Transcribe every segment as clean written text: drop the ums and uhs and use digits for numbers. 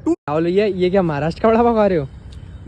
राहुल भैया, ये क्या महाराष्ट्र का वड़ा पाव खा रहे हो?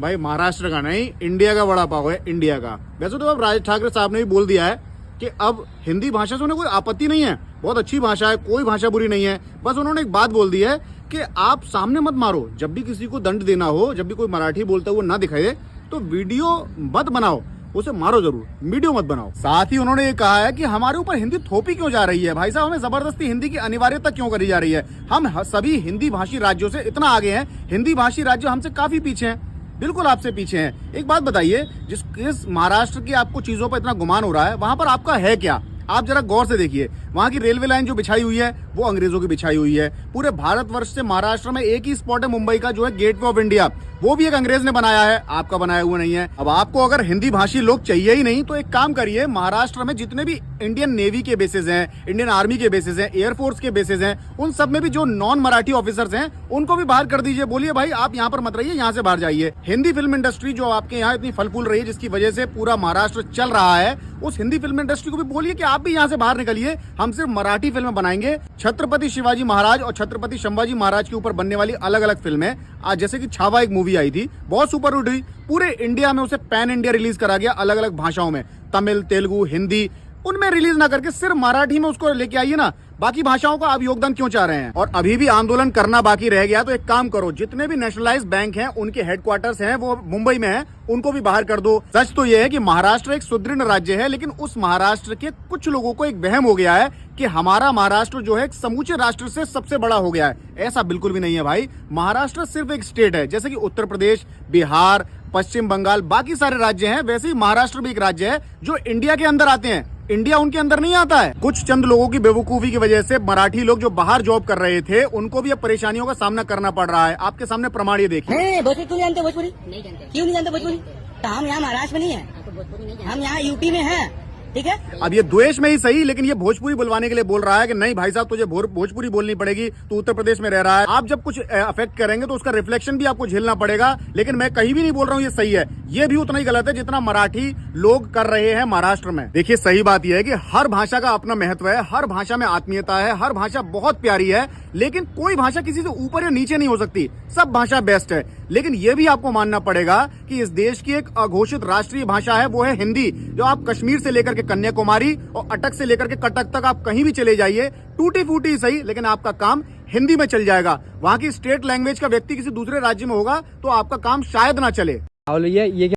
भाई महाराष्ट्र का नहीं, इंडिया का वड़ा पाव है, इंडिया का। वैसे तो अब राज ठाकरे साहब ने भी बोल दिया है कि अब हिंदी भाषा से उन्हें कोई आपत्ति नहीं है, बहुत अच्छी भाषा है, कोई भाषा बुरी नहीं है। बस उन्होंने एक बात बोल दी है कि आप सामने मत मारो, जब भी किसी को दंड देना हो, जब भी कोई मराठी बोलता हुआ ना दिखाई दे तो वीडियो मत बनाओ, उसे मारो जरूर, वीडियो मत बनाओ। साथ ही उन्होंने ये कहा है कि हमारे ऊपर हिंदी थोपी क्यों जा रही है भाई साहब, हमें जबरदस्ती हिंदी की अनिवार्यता क्यों करी जा रही है। हम सभी हिंदी भाषी राज्यों से इतना आगे हैं, हिंदी भाषी राज्य हमसे काफी पीछे हैं, बिल्कुल आपसे पीछे हैं। एक बात बताइए, जिस महाराष्ट्र की आपको चीजों पर इतना गुमान हो रहा है, वहां पर आपका है क्या? आप जरा गौर से देखिए, वहां की रेलवे लाइन जो बिछाई हुई है वो अंग्रेजों की बिछाई हुई है। पूरे भारतवर्ष से महाराष्ट्र में एक ही स्पॉट है मुंबई का, जो है गेटवे ऑफ इंडिया, वो भी एक अंग्रेज ने बनाया है, आपका बनाया हुआ नहीं है। अब आपको अगर हिंदी भाषी लोग चाहिए ही नहीं तो एक काम करिए, महाराष्ट्र में जितने भी इंडियन नेवी के बेसेस हैं, इंडियन आर्मी के बेसेस हैं, एयरफोर्स के बेसेस हैं, उन सब में भी जो नॉन मराठी ऑफिसर्स हैं उनको भी बाहर कर दीजिए। बोलिए भाई आप यहाँ पर मत रहिए, यहाँ से बाहर जाइए। हिंदी फिल्म इंडस्ट्री जो आपके यहाँ इतनी फल फूल रही है, जिसकी वजह से पूरा महाराष्ट्र चल रहा है, उस हिंदी फिल्म इंडस्ट्री को भी बोलिए कि आप भी यहाँ से बाहर निकलिए, हम सिर्फ मराठी फिल्में बनाएंगे। छत्रपति शिवाजी महाराज और छत्रपति संभाजी महाराज के ऊपर बनने वाली अलग अलग फिल्में, आज जैसे कि छावा एक मूवी आई थी, बहुत सुपर हिट हुई, पूरे इंडिया में उसे पैन इंडिया रिलीज करा गया, अलग अलग भाषाओं में, तमिल, तेलुगु, हिंदी, उनमें रिलीज ना करके सिर्फ मराठी में उसको लेके आइए ना। बाकी भाषाओं का आप योगदान क्यों चाह रहे हैं? और अभी भी आंदोलन करना बाकी रह गया तो एक काम करो, जितने भी नेशनलाइज्ड बैंक हैं उनके हेडक्वार्टर्स हैं वो मुंबई में हैं, उनको भी बाहर कर दो। सच तो यह है कि महाराष्ट्र एक सुदृढ़ राज्य है, लेकिन उस महाराष्ट्र के कुछ लोगों को एक वहम हो गया है कि हमारा महाराष्ट्र जो है समूचे राष्ट्र से सबसे बड़ा हो गया है। ऐसा बिल्कुल भी नहीं है भाई, महाराष्ट्र सिर्फ एक स्टेट है, जैसे कि उत्तर प्रदेश, बिहार, पश्चिम बंगाल, बाकी सारे राज्य हैं, वैसे ही महाराष्ट्र भी एक राज्य है जो इंडिया के अंदर आते हैं, इंडिया उनके अंदर नहीं आता है। कुछ चंद लोगों की बेवकूफी की वजह से मराठी लोग जो बाहर जॉब कर रहे थे उनको भी अब परेशानियों का सामना करना पड़ रहा है। आपके सामने प्रमाण ये देखिए। भोजपुरी क्यों नहीं जानते? भोजपुरी नहीं जानते। क्यों नहीं जानते भोजपुरी? तो हम यहाँ महाराष्ट्र में नहीं है, हम यहाँ यूपी में हैं, ठीक है। अब ये द्वेष में ही सही, लेकिन ये भोजपुरी बुलवाने के लिए बोल रहा है कि नहीं भाई साहब तुझे भोजपुरी बोलनी पड़ेगी, तू उत्तर प्रदेश में रह रहा है। आप जब कुछ अफेक्ट करेंगे तो उसका रिफ्लेक्शन भी आपको झेलना पड़ेगा। लेकिन मैं कहीं भी नहीं बोल रहा हूँ ये सही है, ये भी उतना ही गलत है जितना मराठी लोग कर रहे हैं महाराष्ट्र में। देखिए सही बात यह है कि हर भाषा का अपना महत्व है, हर भाषा में आत्मीयता है, हर भाषा बहुत प्यारी है, लेकिन कोई भाषा किसी से ऊपर या नीचे नहीं हो सकती, सब भाषा बेस्ट है। लेकिन यह भी आपको मानना पड़ेगा कि इस देश की एक अघोषित राष्ट्रीय भाषा है, वो है हिंदी। जो आप कश्मीर से लेकर के कन्याकुमारी और अटक से लेकर के कटक तक आप कहीं भी चले जाइए, टूटी फूटी सही, लेकिन आपका काम हिंदी में चल जाएगा। वहां की स्टेट लैंग्वेज का व्यक्ति किसी दूसरे राज्य में होगा तो आपका काम शायद ना चले। राहुल भैया, ये